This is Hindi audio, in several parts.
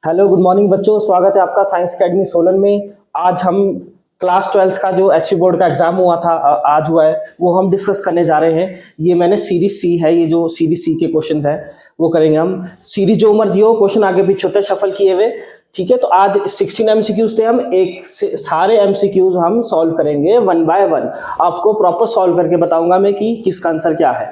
हेलो गुड मॉर्निंग बच्चों, स्वागत है आपका साइंस एकेडमी सोलन में। आज हम क्लास 12th का जो एचपी बोर्ड का एग्जाम हुआ था, आज हुआ है, वो हम डिस्कस करने जा रहे हैं। ये मैंने सीरीज सी है, ये जो सीरीज सी के क्वेश्चंस है वो करेंगे हम। सीरीज जो मर्जी हो, क्वेश्चन आगे भी छोटे शफल किए हुए, ठीक है। तो आज 16 एमसीक्यूज थे, हम एक से सारे एमसीक्यूज हम सॉल्व करेंगे वन बाय वन। आपको प्रॉपर सॉल्व करके बताऊंगा मैं कि किसका आंसर क्या है।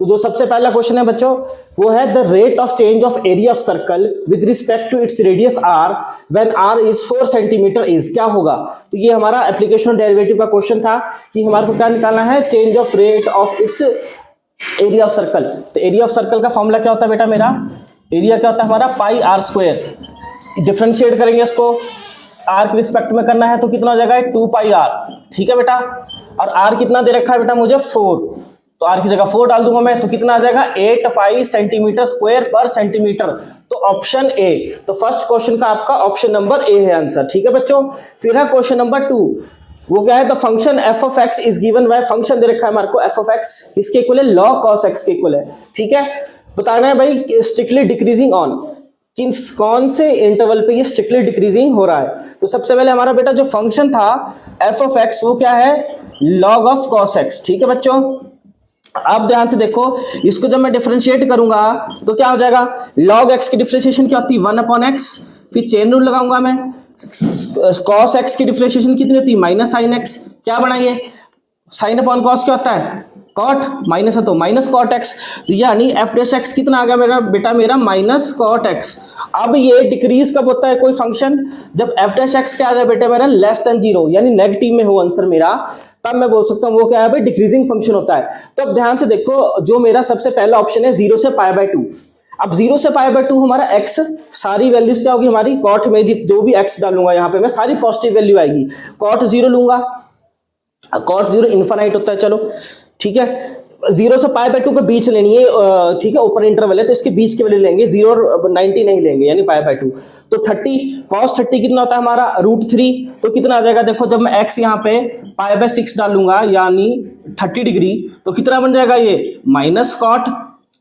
तो जो सबसे पहला क्वेश्चन है बच्चों, वो है the rate of change of area of circle with respect to its radius r when r is 4 centimetre is क्या होगा। तो ये हमारा एप्लीकेशन डेरिवेटिव का क्वेश्चन था कि हमारे को क्या निकालना है, change of rate of its area of circle. तो एरिया ऑफ सर्कल का फॉर्मूला क्या होता है बेटा, मेरा एरिया क्या होता है हमारा पाई आर स्क्वायर। डिफरेंशिएट करेंगे इसको, आर के रिस्पेक्ट में करना है तो कितना हो जाएगा 2 पाई आर, ठीक है बेटा। और आर कितना दे रखा है बेटा मुझे 4, तो आर की जगह 4 डाल दूंगा मैं, तो कितना आ जाएगा 8 पाई सेंटीमीटर स्क्वायर पर सेंटीमीटर। तो ऑप्शन ए, तो फर्स्ट क्वेश्चन का आपका ऑप्शन नंबर ए है आंसर, ठीक है बच्चों। फिर है क्वेश्चन नंबर 2, वो क्या है, the function F of X is given by, function दे रखा है हमारे को एफ ऑफ एक्स, इसके इक्वल है log cos x के इक्वल है, ठीक है। बताना है भाई स्ट्रिक्टली डिक्रीजिंग ऑन, कौन से इंटरवल पे ये स्ट्रिक्टली डिक्रीजिंग हो रहा है। तो सबसे पहले हमारा बेटा जो फंक्शन था एफ ऑफ एक्स, वो क्या है log ऑफ cos x, ठीक है बच्चों। अब ध्यान से देखो, इसको जब मैं डिफरेंशिएट करूंगा तो क्या हो जाएगा, log x की डिफरेंशिएशन क्या होती है 1/x, फिर चेन रूल लगाऊंगा मैं। cos x की डिफरेंशिएशन कितनी होती है माइनस साइन एक्स, क्या बना ये साइन अपॉन कॉस क्या होता है कॉट, माइनस है तो माइनस कॉट एक्स। तो यानी एफ डैश एक्स कितना आ गया मेरा बेटा, मेरा माइनस कॉट एक्स। अब ये डिक्रीज कब होता है कोई फंक्शन, जब एफ डैश एक्स क्या आ जाए बेटा मेरा लेस देन 0, यानी नेगेटिव में हो आंसर मेरा, तब मैं बोल सकता हूँ वो क्या है भाई डिक्रीजिंग फंक्शन होता है। तो अब ध्यान से देखो, जो मेरा सबसे पहला ऑप्शन है 0 से π/2। अब 0 से π/2 हमारा x, सारी वैल्यूज क्या होगी हमारी कॉट में, जो भी x डालूंगा यहाँ पे मैं सारी पॉजिटिव वैल्यू आएगी। कॉट 0 लूंगा, कॉट 0 इनफाइनाइट होता है, चलो ठीक है। 0 से π/2 के बीच लेनी है, ठीक है, ओपन इंटरवल है तो इसके बीच के वैल्यू लेंगे, 0 और 90 नहीं लेंगे, यानी π/2। तो 30 cos 30 कितना होता है हमारा √3, तो कितना आ जाएगा देखो, जब मैं x यहाँ पे π/6 डालूंगा यानी 30 डिग्री, तो कितना बन जाएगा ये माइनस कॉट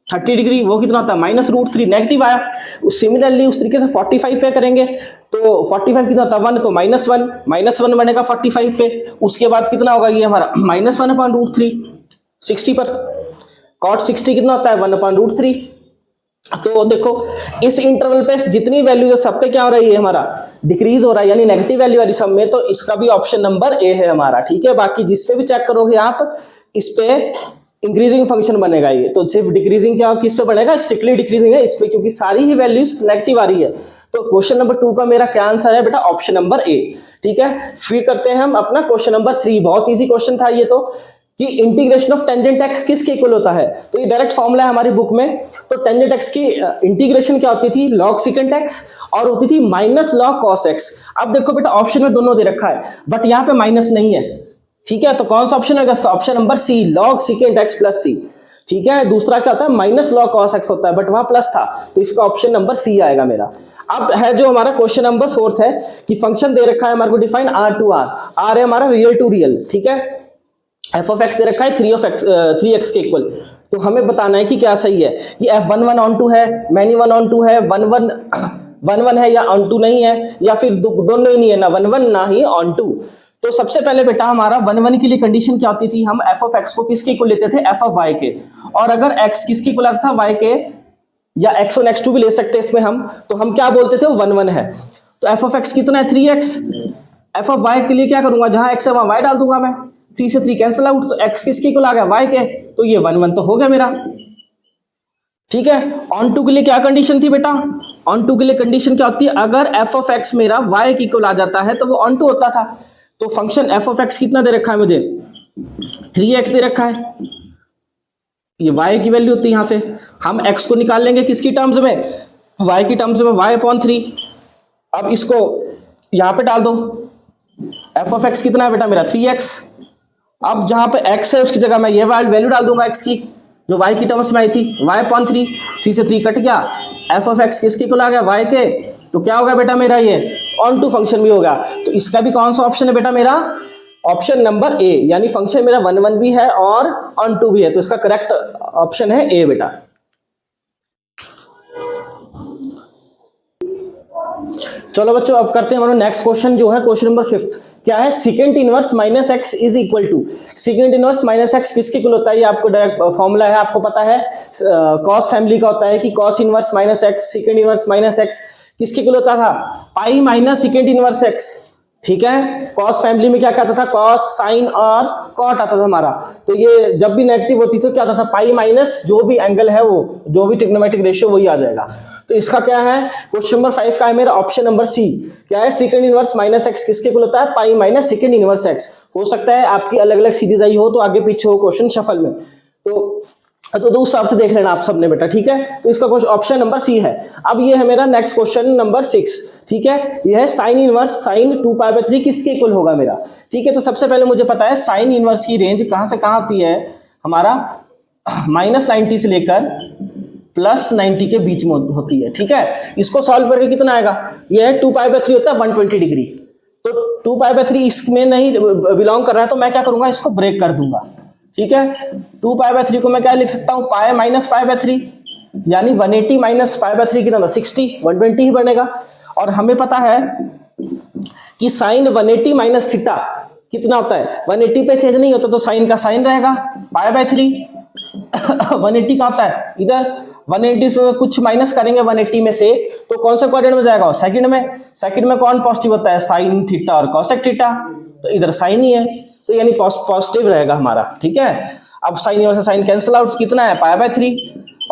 30 डिग्री, वो कितना होता है माइनस √3, नेगेटिव आया। सिमिलरली उस तरीके से 45 पे करेंगे, तो 45 कितना होता है 1, तो -1 बनेगा 45 पे। उसके बाद कितना होगा ये हमारा -1/√3 60 पर, cot 60 कितना होता है 1/√3। तो देखो इस इंटरवल पे जितनी वैल्यू है सब पे क्या हो रही है हमारा डिक्रीज हो रहा है, यानी नेगेटिव वैल्यू वाली सब में, तो इसका भी ऑप्शन नंबर ए है हमारा, ठीक है। बाकी जिस पे भी चेक करोगे आप, इस पे इंक्रीजिंग फंक्शन बनेगा ये, तो सिर्फ डिक्रीजिंग क्या किस पे बनेगा, स्ट्रिक्टली डिक्रीजिंग है इस पे, क्योंकि सारी ही वैल्यूज नेगेटिव आ रही है। तो क्वेश्चन नंबर 2 का मेरा क्या आंसर है बेटा, ऑप्शन नंबर ए, ठीक है। फिर करते हैं हम अपना क्वेश्चन नंबर 3, बहुत इजी क्वेश्चन था ये तो, कि इंटीग्रेशन ऑफ टेंजेंट एक्स किसके इक्वल होता है। तो ये डायरेक्ट फॉर्मूला है हमारी बुक में। तो टेंजेंट एक्स की इंटीग्रेशन क्या होती थी log सेकेंट एक्स, और होती थी माइनस log cos एक्स। अब देखो बेटा ऑप्शन में दोनों दे रखा है, बट यहाँ पे माइनस नहीं है, ठीक है। तो कौन सा ऑप्शन है इसका, option number C log secant X plus C, ठीक है। दूसरा क्या होता है माइनस log cos एक्स होता है, बट वहां प्लस था, तो इसका ऑप्शन नंबर सी आएगा मेरा। अब है जो हमारा क्वेश्चन नंबर 4 है, कि फंक्शन दे रखा है हमारे को डिफाइन R है हमारा रियल टू रियल, ठीक है। एफ ऑफ एक्स दे रखा है 3x के इक्वल, तो हमें बताना है कि क्या सही है, कि f11 ऑन टू है, मैनी 1 ऑन टू है, 11 है या ऑन टू नहीं है, या फिर दोनों ही नहीं है, ना 11 ना ही ऑन टू। तो सबसे पहले बेटा हमारा 11 के लिए कंडीशन क्या होती थी, हम एफ ऑफ एक्स को किसके इक्वल लेते थे, एफ ऑफ वाई के, और अगर एक्स किसके इक्वल आता था वाई के, या x1 x2 भी ले सकते हैं इसमें हम, तो हम क्या बोलते थे वो 1 है। तो एफ ऑफ एक्स कितना है 3x, एफ ऑफ वाई के लिए क्या करूंगा, जहां x है वहां y डाल दूंगा मैं, 3 से 3 कैंसिल आउट, तो x किसके इक्वल आ गया y के, तो ये 1 तो हो गया मेरा, ठीक है। ऑन टू के लिए क्या कंडीशन थी बेटा, ऑन टू के लिए कंडीशन क्या होती है, अगर एफ ऑफ एक्स मेरा y के इक्वल आ जाता है तो वो ऑन टू होता था। तो फंक्शन एफ ऑफ एक्स कितना दे रखा है मुझे 3x दे रखा है, ये y की वैल्यू होती है, यहां से हम x को निकाल लेंगे किसकी टर्म्स में, y की टर्म्स में, y/3। अब इसको यहां पे डाल दो, एफ ऑफ एक्स कितना है बेटा मेरा 3x। अब जहां पे x है उसकी जगह मैं ये वैल्यू डाल दूंगा x की, जो y की टर्म्स में आई थी, y/3, 3 से 3 कट गया, एफ ऑफ एक्स किसके इक्वल आ गया y के, तो क्या होगा बेटा मेरा ये ऑन टू फंक्शन भी होगा। तो इसका भी कौन सा ऑप्शन है बेटा मेरा, ऑप्शन नंबर ए, यानी फंक्शन मेरा 1 भी है और ऑन टू भी है, तो इसका करेक्ट ऑप्शन है ए बेटा। चलो बच्चों अब करते हैं हमारा नेक्स्ट क्वेश्चन जो है क्वेश्चन नंबर 5 क्या है second inverse minus x is equal to second inverse minus x किसके इक्वल होता है ये आपको डायरेक्ट फॉर्मूला है आपको पता है कॉस फैमिली का होता है कि cos inverse minus x second inverse minus x किसके इक्वल होता था pi minus second inverse x ठीक है कॉस फैमिली में क्या कहता था कॉस साइन और कॉट आता था हमारा तो ये जब भी नेगेटिव होती तो क्या आता था पाई माइनस जो भी एंगल है वो जो भी ट्रिग्नोमेट्रिक रेशियो वही आ जाएगा तो इसका क्या है क्वेश्चन नंबर 5 का है मेरा ऑप्शन नंबर सी क्या है सेकंड इनवर्स माइनस एक्स किसके इक्वल होता है pi minus second inverse x हो सकता है आपकी अलग अलग सीरीज आई हो तो आगे पीछे हो क्वेश्चन शफल में तो उस हिसाब से देख लेना आप सबने बेटा ठीक है तो इसका क्वेश्चन ऑप्शन नंबर सी है अब ये है मेरा नेक्स्ट क्वेश्चन नंबर 6 ठीक है ये है साइन इनवर्स साइन 2π/3 किसके इक्वल होगा मेरा ठीक है तो सबसे पहले मुझे पता है साइन इनवर्स की रेंज कहां से कहां होती है हमारा -90 से लेकर +90 के बीच में होती है ठीक है इसको सॉल्व करके कितना आएगा ये है 2π/3 होता है 120 डिग्री तो 2π/3 इसमें नहीं बिलोंग कर रहा है तो मैं क्या करूंगा इसको ब्रेक कर दूंगा ठीक है 2π/3 को मैं क्या लिख सकता हूं पाई माइनस π/3 यानी 180 माइनस π/3 कितना 60 120 ही बनेगा और हमें पता है कि साइन 180 माइनस थीटा कितना होता है 180 पे चेंज नहीं होता तो साइन का साइन रहेगा π/3 180 का होता है इधर 180 से कुछ माइनस करेंगे 180 में से तो कौन सा क्वाड्रेंट में जाएगा सेकंड में कौन पॉजिटिव होता है साइन थीटा और कॉसेक थीटा तो इधर साइन ही है तो यानी पॉजिटिव रहेगा हमारा ठीक है अब sine inverse sine cancel out कितना है π/3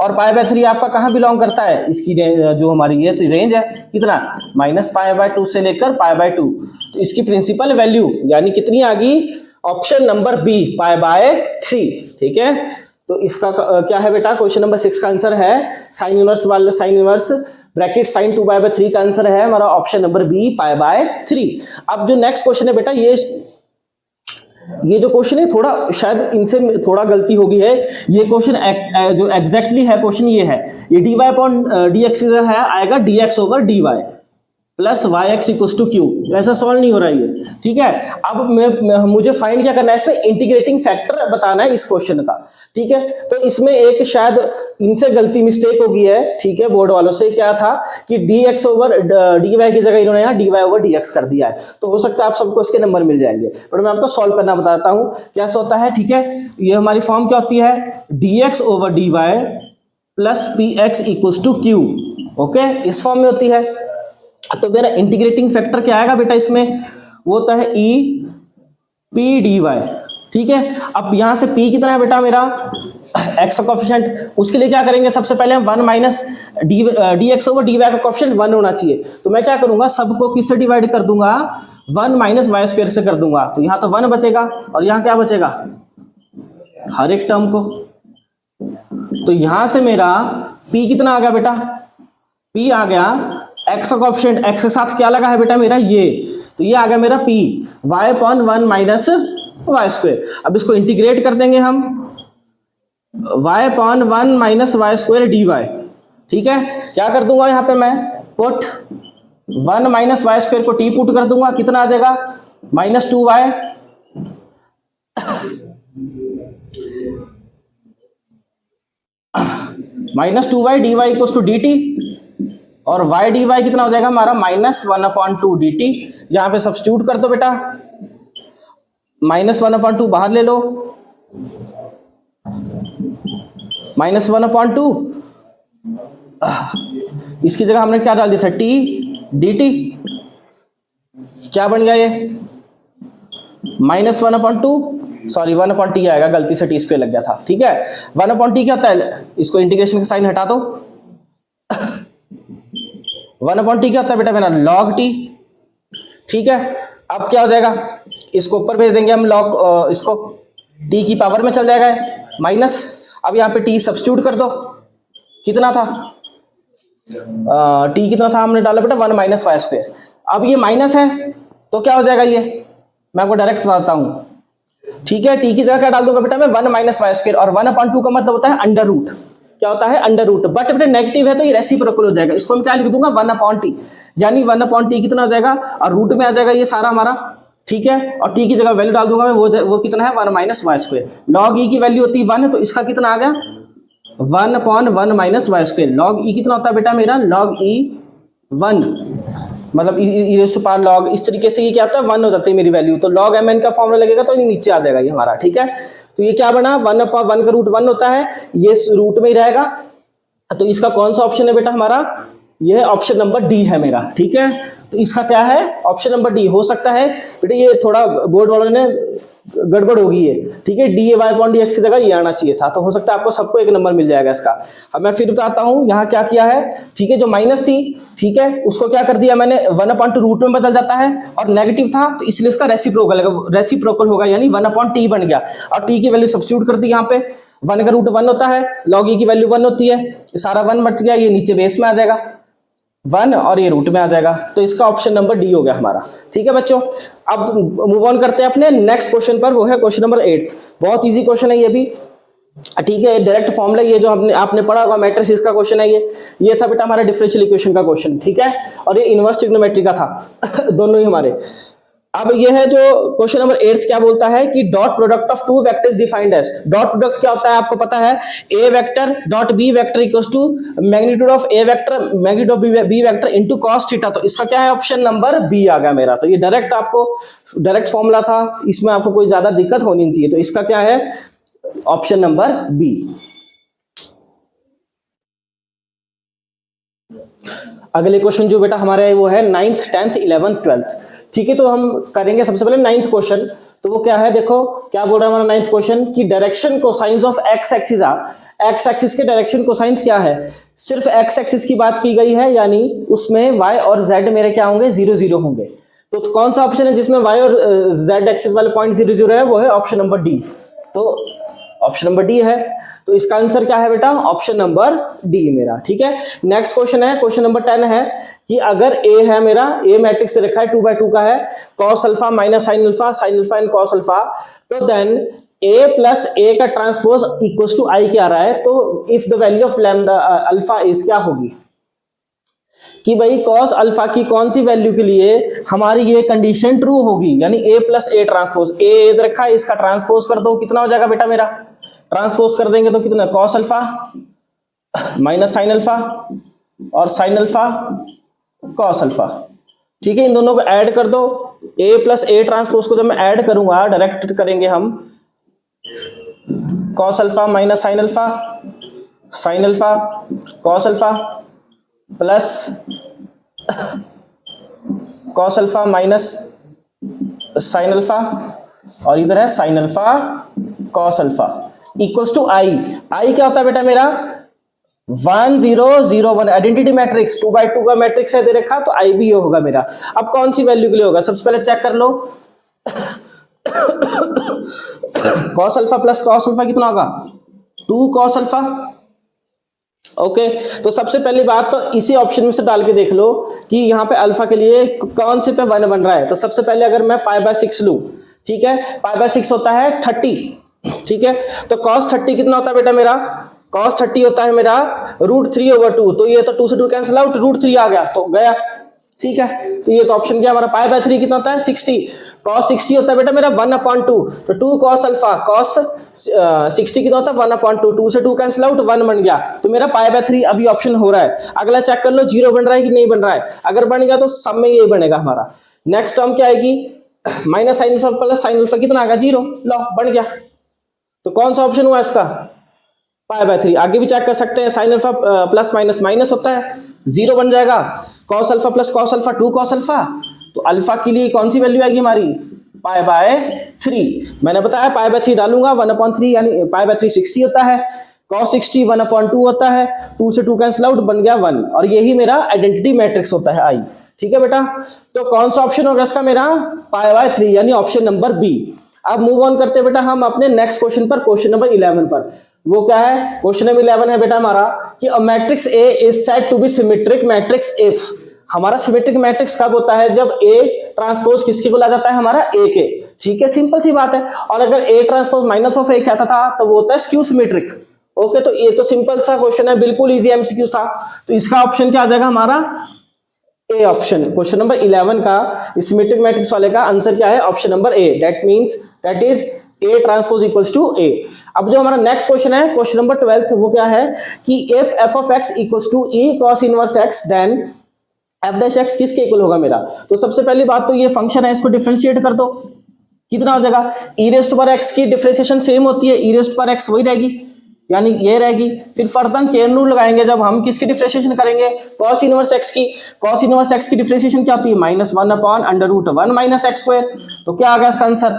और π/3 आपका कहां बिलोंग करता है इसकी जो हमारी ये रेंज है कितना -π/2 से लेकर π/2 तो इसकी प्रिंसिपल वैल्यू यानी कितनी आ गई ऑप्शन नंबर बी π/3 ठीक है तो इसका क्या है बेटा क्वेश्चन नंबर 6 का आंसर है साइन इनवर्स वाला साइन इनवर्स ब्रैकेट साइन 2π/3 का आंसर है हमारा ऑप्शन नंबर बी π/3 अब जो नेक्स्ट क्वेश्चन है बेटा ये जो क्वेश्चन है थोड़ा शायद इनसे थोड़ा गलती होगी है ये क्वेश्चन जो एग्जैक्टली है क्वेश्चन ये है ये dy/dx है आएगा dx/dy plus yx equals to Q ऐसा सॉल्व नहीं हो रहा है ये ठीक है अब मुझे फाइंड क्या करना है इसमें इंटीग्रेटिंग फैक्टर बताना है इस क्वेश्चन का ठीक है तो इसमें एक शायद इनसे गलती मिस्टेक हो गई है ठीक है बोर्ड वालों से क्या था कि dx/dy की जगह इन्होंने यहाँ dy/dx कर दिया है तो हो सकता है आप सबको इसके नंबर मिल जाएंगे पर मैं आपको सॉल्व करना बताता हूँ कैसे होता है ठीक है ये हमारी फॉर्म क्या होती है dx/dy plus px equals to Q okay इस फॉर्म में होती है तो मेरा इंटीग्रेटिंग फैक्टर क्या आएगा बेटा इसमें वो होता है e p dy ठीक है अब यहां से p कितना है बेटा मेरा x का कोएफिशिएंट उसके लिए क्या करेंगे सबसे पहले हम 1 माइनस dx/dy का कोएफिशिएंट 1 होना चाहिए तो मैं क्या करूंगा सबको किससे डिवाइड कर दूंगा 1 माइनस y² से कर दूंगा तो यहां तो 1 बचेगा और यहां क्या बचेगा हर एक टर्म को तो यहां से मेरा p कितना आ गया बेटा p आ गया x का कोएफिशिएंट x के साथ क्या लगा है बेटा मेरा ये तो ये आ गया मेरा p y/1 माइनस y²। अब इसको इंटीग्रेट कर देंगे हम y/1 माइनस y² dy ठीक है क्या कर दूंगा यहां पे मैं पुट 1 माइनस y² को t पुट कर दूंगा कितना आ जाएगा -2y -2y dy equals to dt और y dy कितना हो जाएगा हमारा -1/2 dt यहां पे सब्स्टिट्यूट कर दो बेटा -1/2 बाहर ले लो -1/2 इसकी जगह हमने क्या डाल दिया था t dt क्या बन गया ये -1/2 सॉरी 1/t आएगा गलती से t² लग गया था ठीक है 1/t क्या होता है इसको इंटीग्रेशन का साइन हटा दो 1/t क्या होता है बेटा मेरा log t ठीक है अब क्या हो जाएगा इसको ऊपर भेज देंगे हम log इसको t की पावर में चल जाएगा माइनस अब यहाँ पे t सब्स्टिट्यूट कर दो कितना था t कितना था हमने डाला बेटा 1 माइनस y²। अब ये माइनस है तो क्या हो जाएगा ये मैं आपको डायरेक्ट बताता हूँ ठीक है t की जगह क्या डाल दूंगा बेटा मैं 1 माइनस y² और 1/2 का मतलब होता है अंडर रूट क्या होता है अंडर रूट बट बेटा नेगेटिव है तो ये रेसिप्रोकल हो जाएगा इसको मैं क्या लिख दूंगा 1/t यानी 1/t कितना हो जाएगा और रूट में आ जाएगा ये सारा हमारा ठीक है और t की जगह वैल्यू डाल दूंगा मैं वो कितना है 1 माइनस y²। log e की वैल्यू होती है 1 तो इसका कितना आ गया 1/1 माइनस y²। log e कितना होता है बेटा मेरा log e 1 मतलब e raise to power log, इस तरीके से ये क्या होता है 1 हो जाती है मेरी वैल्यू, तो लॉग mn का फॉर्मूला लगेगा तो ये नीचे आ जाएगा ये हमारा, ठीक है। तो ये क्या बना 1/1 का रूट 1 होता है, ये रूट में ही रहेगा। तो इसका कौन सा ऑप्शन है बेटा हमारा, ये ऑप्शन नंबर डी है मेरा, ठीक है। तो इसका क्या है ऑप्शन नंबर डी। हो सकता है बेटा ये थोड़ा बोर्ड वालों ने गड़बड़ होगी है, ठीक है, d a y upon d x की जगह ये आना चाहिए था, तो हो सकता है आपको सबको एक नंबर मिल जाएगा इसका। अब मैं फिर बताता हूं यहाँ क्या किया है, ठीक है, जो माइनस थी, ठीक है, उसको क्या कर दिया मैंने 1/2 रूट में बदल जाता है, और नेगेटिव था तो इसलिए इसका रेसिप्रोकल होगा, यानी 1/t बन गया, और टी की वैल्यू सब्स्टिट्यूट कर दी यहाँ पे। 1 का रूट 1 होता है, लॉग ई की वैल्यू 1 होती है, सारा 1 बच गया, ये नीचे बेस में आ जाएगा 1 और ये रूट में आ जाएगा, तो इसका ऑप्शन नंबर डी हो गया हमारा, ठीक है बच्चों। अब मूव ऑन करते हैं अपने नेक्स्ट क्वेश्चन पर, वो है क्वेश्चन नंबर 8। बहुत इजी क्वेश्चन है ये भी, ठीक है, डायरेक्ट फॉर्मूला, ये जो आपने पढ़ा होगा मैट्रिक्स का क्वेश्चन है ये था बेटा हमारा डिफरेंशियल इक्वेशन का क्वेश्चन, ठीक है, और ये इनवर्स ट्रिग्नोमेट्री का था दोनों ही हमारे। अब ये है जो क्वेश्चन नंबर 8 क्या बोलता है कि dot product of two vectors defined as, dot product क्या होता है आपको पता है, A vector dot B vector equals to magnitude of A vector magnitude of B vector into cos theta. तो इसका क्या है ऑप्शन नंबर बी आ गया मेरा। तो ये डायरेक्ट आपको डायरेक्ट फॉर्मूला था, इसमें आपको कोई ज्यादा दिक्कत होनी नहीं चाहिए, तो इसका क्या है ऑप्शन नंबर बी। अगले क्वेश्चन जो बेटा हमारे वो है 9th 10th 11th 12th, ठीक है। तो हम करेंगे सबसे पहले 9th क्वेश्चन। तो वो क्या है, देखो क्या बोल रहा है हमारा 9th क्वेश्चन कि direction cosines of x axis are, x axis के डायरेक्शन कोसाइंस क्या है, सिर्फ एक्स एक्सिस की बात की गई है, यानी उसमें वाई और जेड मेरे क्या होंगे 0 0 होंगे। तो कौन सा ऑप्शन है जिसमें वाई और जेड एक्सिस वाले पॉइंट 0 0 है, वो है ऑप्शन नंबर डी। तो ऑप्शन नंबर डी है, तो इसका आंसर क्या है बेटा ऑप्शन नंबर डी मेरा, ठीक है। नेक्स्ट क्वेश्चन है क्वेश्चन नंबर 10 है कि अगर ए है मेरा, ए मैट्रिक्स से रखा है 2/2 का है, cos alpha minus sin alpha and cos alpha, तो देन a प्लस a का ट्रांसपोज इक्वल्स टू i क्या आ रहा है, तो if the value of lambda alpha is क्या होगी कि भाई cos अल्फा की कौन सी वैल्यू के लिए हमारी ये कंडीशन ट्रू होगी, यानी a plus a transpose, a इधर रखा है इसका ट्रांसपोज कर दो, कितना हो जाएगा बेटा मेरा, ट्रांसपोज कर देंगे तो कितना cos alpha minus sin alpha और sin अल्फा cos अल्फा, ठीक है, इन दोनों को ऐड कर दो, a प्लस a ट्रांसपोज को जब मैं ऐड करूंगा डायरेक्ट करेंगे हम, cos alpha minus sin alpha cos alpha plus cos alpha minus sin alpha और इधर है sin alpha cos alpha equals to I. I क्या होता है बेटा मेरा 1 0 0 1, आइडेंटिटी मैट्रिक्स 2/2 का मैट्रिक्स है दे रखा, तो आई भी ये होगा मेरा। अब कौन सी वैल्यू के लिए होगा, सबसे पहले चेक कर लो cos alpha plus cos alpha कितना होगा 2 cos अल्फा, ओके। तो सबसे पहली बात तो इसी ऑप्शन में से डाल के देख लो कि यहाँ पे अल्फा के लिए कौन से पे 1 बन रहा है। तो सबसे पहले अगर मैं π/6 लूं, ठीक है, π/6 होता है 30, ठीक है, तो cos 30 कितना होता है बेटा मेरा, cos 30 होता है मेरा √3/2, तो ये तो 2 से 2 कैंसिल आउट, √3 आ गया तो गया, ठीक है। तो ये तो ऑप्शन क्या हमारा π/3 कितना होता है 60, cos 60 होता है बेटा मेरा 1/2, तो 2 cos अल्फा cos 60 कितना होता है 1/2, 2 से 2 कैंसिल आउट 1 बन गया, तो मेरा π/3 अभी ऑप्शन हो रहा है। अगला चेक कर लो 0 बन रहा है कि नहीं बन रहा है, अगर बन गया तो सब में यही बनेगा हमारा। नेक्स्ट टर्म क्या आएगी minus sin alpha plus sin alpha कितना आ गया 0, लो बन गया, तो कौन सा ऑप्शन हुआ इसका π/3। आगे भी चेक कर सकते हैं, sin alpha plus minus minus होता है 0 बन जाएगा, cos alpha plus cos alpha 2 cos alpha, तो अल्फा के लिए कौन सी वैल्यू आएगी हमारी π/3। मैंने बताया π/3 डालूंगा 1/3, यानी π/3 60 होता है, cos 60 1/2 होता है, 2 से 2 कैंसिल आउट बन गया 1, और यही मेरा आइडेंटिटी मैट्रिक्स होता है आई, ठीक है बेटा। तो कौन सा ऑप्शन होगा इसका मेरा π/3, यानी ऑप्शन नंबर बी। अब मूव ऑन करते हैं बेटा हम अपने नेक्स्ट क्वेश्चन पर, क्वेश्चन नंबर 11 पर। वो क्या है, क्वेश्चन नंबर 11 है बेटा हमारा कि a matrix a is said to be symmetric matrix if, हमारा सिमेट्रिक मैट्रिक्स कब होता है जब ए ट्रांसपोज किसके को ला जाता है हमारा ए के, ठीक है, सिंपल सी बात है। और अगर ए ट्रांसपोज माइनस ऑफ ए कहता था तो वो होता है स्क्यू सिमेट्रिक, ओके। तो ये तो सिंपल सा क्वेश्चन है, बिल्कुल इजी एमसीक्यू था, तो इसका ऑप्शन क्या आ जाएगा हमारा ए ऑप्शन। क्वेश्चन नंबर 11 का सिमेट्रिक मैट्रिक्स वाले का आंसर क्या है option number a, that means that is A transpose equals to A। अब जो हमारा नेक्स्ट क्वेश्चन है क्वेश्चन नंबर 12 वो क्या है कि if f of x equals to e cos inverse x then f dash x किसके इक्वल होगा मेरा? तो सबसे पहली बात तो ये फंक्शन है, इसको डिफरेंशिएट कर दो, कितना हो जाएगा? ई रेस्ट पर एक्स की डिफरेंशिएशन सेम होती है, ई रेस्ट पर एक्स वही रहेगी, यानी ये रहेगी। फिर फर्दर चेन रूल लगाएंगे जब हम किसकी डिफरेंशिएशन करेंगे? कॉस इनवर्स एक्स की। कॉस इनवर्स एक्स की डिफरेंशिएशन क्या होती है? -1 upon under root 1 minus x square. तो क्या आ गया इसका answer?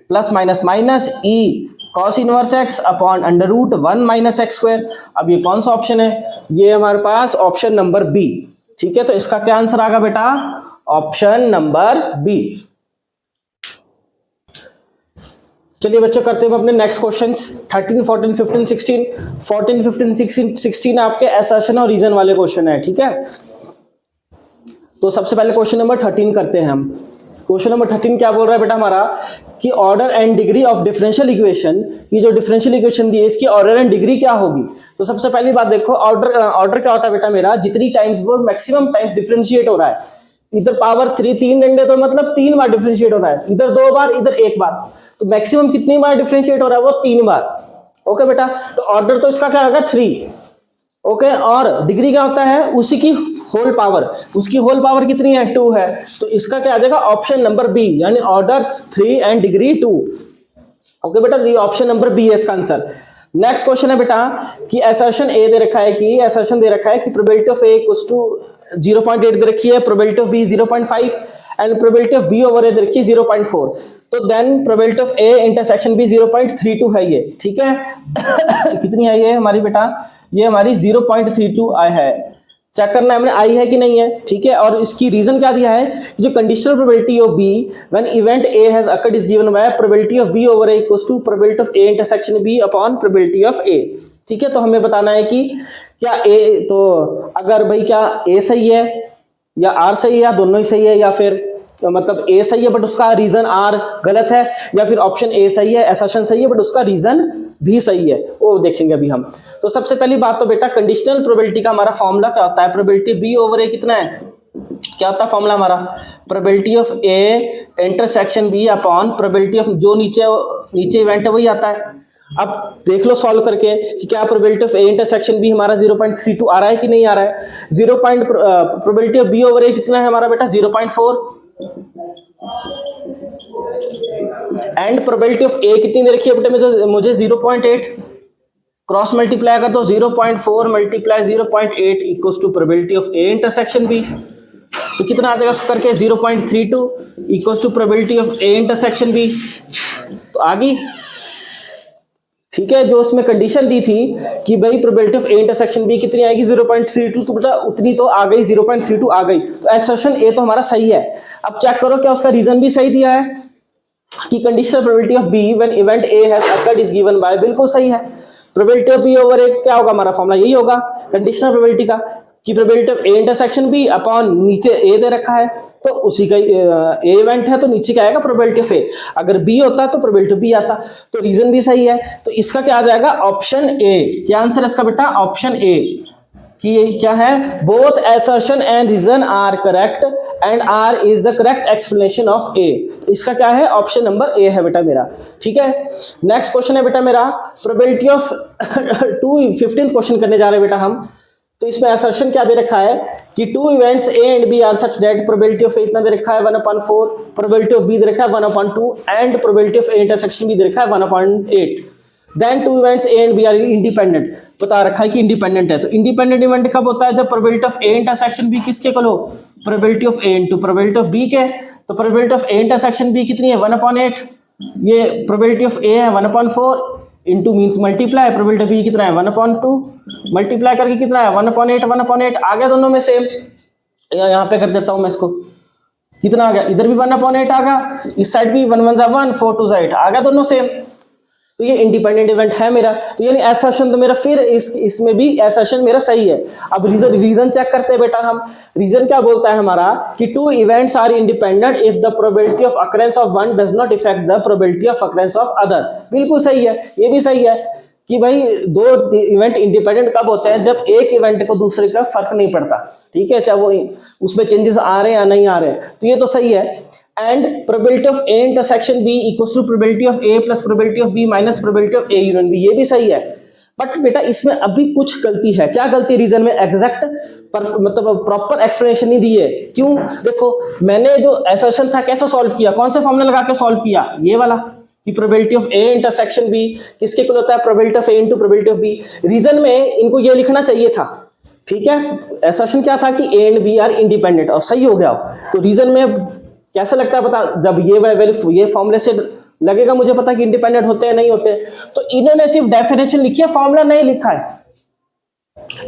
Plus minus minus e cos inverse x upon under root 1 minus x square. अब ये कौन सा ऑप्शन है? ये हमारे पास ऑप्शन नंबर बी। ठीक है, तो इसका क्या आंसर आएगा बेटा? Option number b. चलिए बच्चों करते हैं अपने नेक्स्ट क्वेश्चंस 13, 14, 15, 16। 14, 15, 16, 16 आपके असर्शन और रीजन वाले क्वेश्चन है। ठीक है, तो सबसे पहले क्वेश्चन नंबर 13 करते हैं हम। क्वेश्चन नंबर 13 क्या बोल रहा है बेटा हमारा कि order and degree of differential equation, ये जो डिफरेंशियल इक्वेशन दी है इसकी ऑर्डर एंड डिग्री क्या होगी? तो सबसे पहली बात देखो, ऑर्डर क्या होता है बेटा मेरा? जितनी टाइम्स वो मैक्सिमम टाइम्स डिफरेंशिएट हो रहा है। इधर पावर 3 3 डंडे तो मतलब 3 बार डिफरेंशिएट हो रहा है, इधर 2 बार, इधर 1 बार, तो मैक्सिमम कितनी बार डिफरेंशिएट हो रहा है? वो 3 बार। ओके बेटा, तो ऑर्डर तो इसका क्या होगा? 3। ओके, और डिग्री क्या होता है? उसी की होल पावर, उसकी होल पावर कितनी है? 2 है। तो इसका क्या आ जाएगा? ऑप्शन नंबर बी, यानी ऑर्डर 3 एंड डिग्री 2। ओके बेटा, ये ऑप्शन नंबर बी है इसका आंसर। नेक्स्ट क्वेश्चन है बेटा कि असर्शन ए दे रखा है कि असर्शन दे रखा है कि probability of A equals to 0.8 दे रखी है, probability of B 0.5 and probability of B over A दे रखी है 0.4। तो then probability of A intersection B 0.32 है ये। ठीक है कितनी है ये हमारी बेटा? ये हमारी 0.32 आई है। चेक करना है हमने आई है कि नहीं है। ठीक है, और इसकी रीजन क्या दिया है? जो conditional probability of B when event A has occurred is given by probability of B over A equals to probability of A intersection B upon probability of A. ठीक है, तो हमें बताना है कि क्या ए, तो अगर भाई क्या ए सही है या आर सही है या दोनों ही सही है, या फिर मतलब ए सही है बट उसका रीजन आर गलत है, या फिर ऑप्शन ए सही है, असर्शन सही है बट उसका रीजन भी सही है, वो देखेंगे अभी हम। तो सबसे पहली बात तो बेटा कंडीशनल प्रोबेबिलिटी का हमारा फॉर्मूला क्या होता है? प्रोबेबिलिटी बी ओवर ए कितना है? क्या होता है फॉर्मूला हमारा? Probability of A intersection B upon probability of जो नीचे इवेंट है वही आता है। अब देख लो सॉल्व करके कि क्या probability of A intersection b हमारा 0.32 आ रहा है कि नहीं आ रहा है? प्रोबेबिलिटी ऑफ बी ओवर ए कितना है हमारा बेटा? 0.4 एंड प्रोबेबिलिटी ऑफ ए कितनी दे रखी है बेटा मुझे 0.8। क्रॉस मल्टीप्लाई कर दो, 0.4 multiply 0.8 equals to probability of A intersection b. तो कितना आ जाएगा करके? 0.32 equals to probability of A intersection b. तो आ गई। ठीक है, जो उसमें कंडीशन दी थी कि भाई probability of A intersection b कितनी आएगी? 0.32, तो बेटा उतनी तो आ गई, 0.32 आ गई। तो असर्शन ए तो हमारा सही है। अब चेक करो क्या उसका रीजन भी सही दिया है कि conditional probability of B when event A has occurred is given by, बिल्कुल सही है। Probability of B over a क्या होगा हमारा फॉर्मूला? यही होगा कंडीशनल प्रोबेबिलिटी का कि probability of A intersection B upon नीचे ए दे रखा है तो उसी का ए इवेंट है तो नीचे क्या आएगा? प्रोबेबिलिटी ऑफ ए। अगर बी होता तो प्रोबेबिलिटी ऑफ बी आता, तो रीजन भी सही है। तो इसका क्या आ जाएगा? Option A. क्या आंसर है इसका बेटा? Option A. कि क्या है? Both assertion and reason are correct and R is the correct explanation of A. तो इसका क्या है? ऑप्शन नंबर ए है बेटा मेरा। ठीक है, नेक्स्ट क्वेश्चन है बेटा मेरा प्रोबेबिलिटी ऑफ 15th क्वेश्चन करने जा रहे हैं बेटा हम। तो इसमें असर्शन क्या दे रखा है कि 2 events A and B are such that probability of A इतना दे रखा है 1/4, प्रोबेबिलिटी ऑफ बी दे रखा है 1/2 and probability of A intersection B दे रखा है 1/8। Then 2 events A and B are independent, बता रखा है कि इंडिपेंडेंट है। तो इंडिपेंडेंट इवेंट कब होता है? जब probability of A intersection B किसके इक्वल हो? Probability of a into probability of b के। तो probability of A intersection b कितनी है? 1/8। ये प्रोबेबिलिटी ऑफ ए है 1/4 into means multiply, probability of b कितना है? 1/2 मल्टीप्लाई करके कितना है? 1/8 1/8 आ गया दोनों में सेम। यहाँ पे कर देता हूं मैं इसको, कितना आ गया? इधर भी 1/8 आ गया, इस साइड भी 1 1 जा 1 4 2 8 आ गया दोनों सेम। तो ये इंडिपेंडेंट इवेंट है मेरा। तो यानी असर्शन तो मेरा फिर इसमें भी असर्शन मेरा सही है। अब रीजन चेक करते हैं बेटा हम। रीजन क्या बोलता है हमारा कि 2 events are independent if the probability of occurrence of one does not effect the probability of occurrence of other. बिल्कुल सही है, ये भी सही है कि भाई 2 इवेंट इंडिपेंडेंट कब होते हैं? जब एक इवेंट को दूसरे का फर्क नहीं पड़ता। ठीक है, चाहे वो उसमें चेंजेस आ रहे हैं या नहीं आ रहे हैं, तो ये तो सही है। And probability of A intersection b equals to probability of A plus probability of B minus probability of A union B, ये भी सही है। बट बेटा इसमें अभी कुछ गलती है। क्या गलती? रीजन में एग्जैक्ट मतलब प्रॉपर एक्सप्लेनेशन नहीं दी है। क्यों? देखो मैंने जो असर्शन था कैसे सॉल्व किया, कौन से फॉर्मूला लगा के सॉल्व किया, ये वाला कि probability of A intersection B किसके इक्वल होता है, probability of a into probability of b. Reason में इनको ये लिखना चाहिए था, ठीक है। असर्शन क्या था कि a and B are independent, और सही हो गया। तो रीजन में कैसे लगता है पता, जब ये फॉर्मूले से लगेगा मुझे पता कि इंडिपेंडेंट होते हैं नहीं होते। तो इन्होंने सिर्फ डेफिनेशन लिखी है, फॉर्मूला नहीं लिखा है,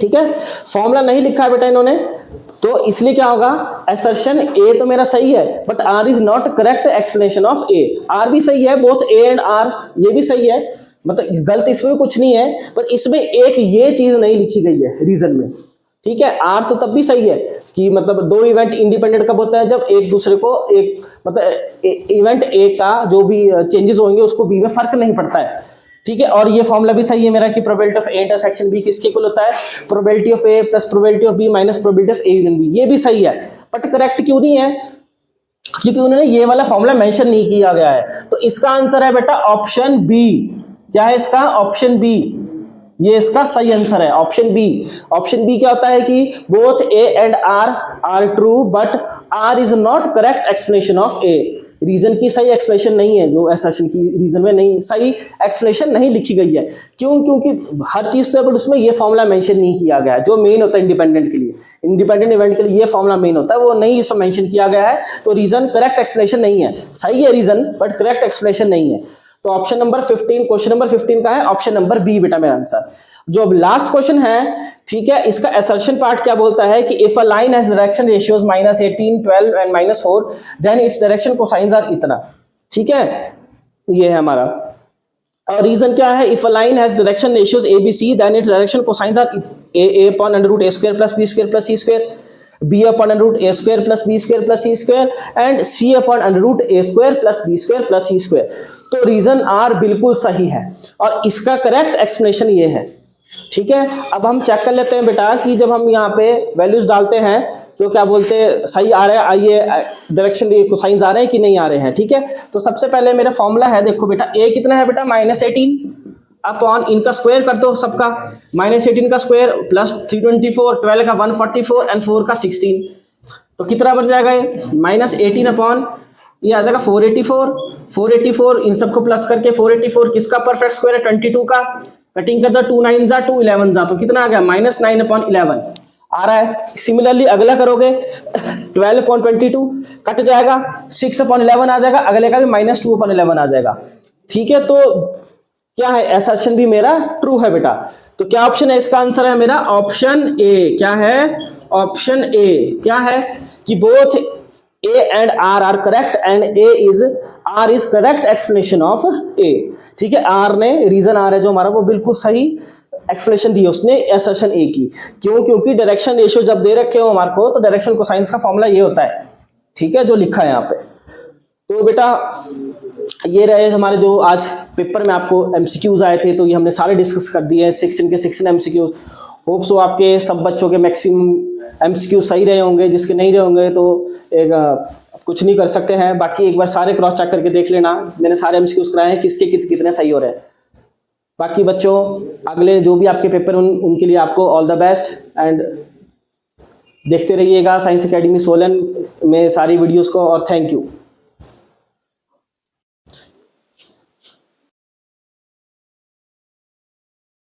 ठीक है। फॉर्मूला नहीं लिखा है बेटा इन्होंने, तो इसलिए क्या होगा, असर्शन ए तो मेरा सही है but R is not correct explanation of A. R भी सही है, बोथ ए एंड आर ये भी सही है, मतलब गलत इसमें कुछ नहीं है, पर इसमें एक ये चीज नहीं लिखी गई है रीजन में, ठीक है। आर तो तब भी सही है कि मतलब दो इवेंट इंडिपेंडेंट कब होता है, जब एक दूसरे को एक मतलब इवेंट ए का जो भी चेंजेस होंगे उसको बी में फर्क नहीं पड़ता है, ठीक है। और ये फॉर्मूला भी सही है मेरा कि probability of A intersection B किसके इक्वल होता है, probability of A plus probability of B minus probability of A union B. ये भी सही है, बट करेक्ट क्यों नहीं है, क्योंकि उन्होंने ये वाला फॉर्मूला मेंशन नहीं किया गया है। तो इसका आंसर है बेटा ऑप्शन बी। क्या है इसका? Option B. ये इसका सही आंसर है, ऑप्शन बी। ऑप्शन बी क्या होता है कि both A and R are true but R is not correct explanation of A. Reason की सही एक्सप्लेनेशन नहीं है, जो असर्शन की रीजन में नहीं सही एक्सप्लेनेशन नहीं लिखी गई है। क्यों? क्योंकि हर चीज तो है बट उसमें ये फॉर्मूला मेंशन नहीं किया गया है, जो मेन होता है इंडिपेंडेंट के लिए, इंडिपेंडेंट इवेंट के लिए ये फॉर्मूला मेन होता है, वो नहीं इसमें मेंशन किया गया है। तो रीजन करेक्ट एक्सप्लेनेशन नहीं है, सही है रीजन बट करेक्ट एक्सप्लेनेशन नहीं है। तो ऑप्शन नंबर 15, क्वेश्चन नंबर 15 का है ऑप्शन नंबर बी बेटा मेरा आंसर। जो अब लास्ट क्वेश्चन है, ठीक है, इसका असर्शन पार्ट क्या बोलता है कि if a line has direction ratios -18, 12 and -4 then its direction cosines are इतना, ठीक है। ये है हमारा, और रीजन क्या है, if a line has direction ratios A B C then its direction cosines are a upon under root a square plus b square plus c square, b upon under root a square plus b square plus c square and c upon under root a square plus b square plus c square। तो रीजन आर बिल्कुल सही है और इसका करेक्ट एक्सप्लेनेशन ये है, ठीक है। अब हम चेक कर लेते हैं बेटा कि जब हम यहाँ पे वैल्यूज डालते हैं तो क्या बोलते हैं सही आ रहा है, आइए डायरेक्शन कोसाइंस आ रहे हैं कि नहीं आ रहे हैं, ठीक है। तो सबसे पहले मेरा फॉर्मूला है, देखो बेटा ए कितना है बेटा -18 अपॉन इनका स्क्वायर कर दो सबका, -18 का स्क्वायर प्लस 324, 12 का 144 एंड 4 का 16, तो कितना बन जाएगा ये -18 अपॉन ये आ जाएगा 484 इन सबको प्लस करके 484 किसका परफेक्ट स्क्वायर है 22 का, कटिंग कर दो 2 9 जा 2 11 जा, तो कितना आ गया -9 अपॉन 11 आ रहा है। सिमिलरली अगला करोगे 12 अपॉन 22 कट जाएगा, 6 अपॉन 11 आ जाएगा, अगले का भी -2 अपॉन 11 आ जाएगा, ठीक है। तो क्या है, असर्शन भी मेरा ट्रू है बेटा। तो क्या ऑप्शन है, इसका आंसर है मेरा ऑप्शन ए। क्या है, ऑप्शन ए क्या है कि both A and R correct and R is correct explanation of A, ठीक है। आर ने रीजन आर है जो हमारा वो बिल्कुल सही एक्सप्लेनेशन दी उसने असर्शन ए की। क्यों? क्योंकि डायरेक्शन रेशियो जब दे रखे हो हमारे को तो डायरेक्शन कोसाइंस का फॉर्मूला ये होता है, ठीक है, जो लिखा है यहाँ पे। तो बेटा ये रहे हमारे जो आज पेपर में आपको एमसीक्यूज आए थे, तो ये हमने सारे डिस्कस कर दिए हैं 16 के 16 एमसीक्यूज। होप सो आपके सब बच्चों के मैक्सिमम एमसीक्यू सही रहे होंगे, जिसके नहीं रहे होंगे तो एक कुछ नहीं कर सकते हैं। बाकी एक बार सारे क्रॉस चेक करके देख लेना, मैंने सारे एमसीक्यूज कराए हैं किसके कितने सही हो रहे हैं। बाकी बच्चों अगले जो भी आपके पेपर उनके लिए आपको ऑल द बेस्ट एंड देखते रहिएगा साइंस एकेडमी सोलन में सारी वीडियोस को, और थैंक यू।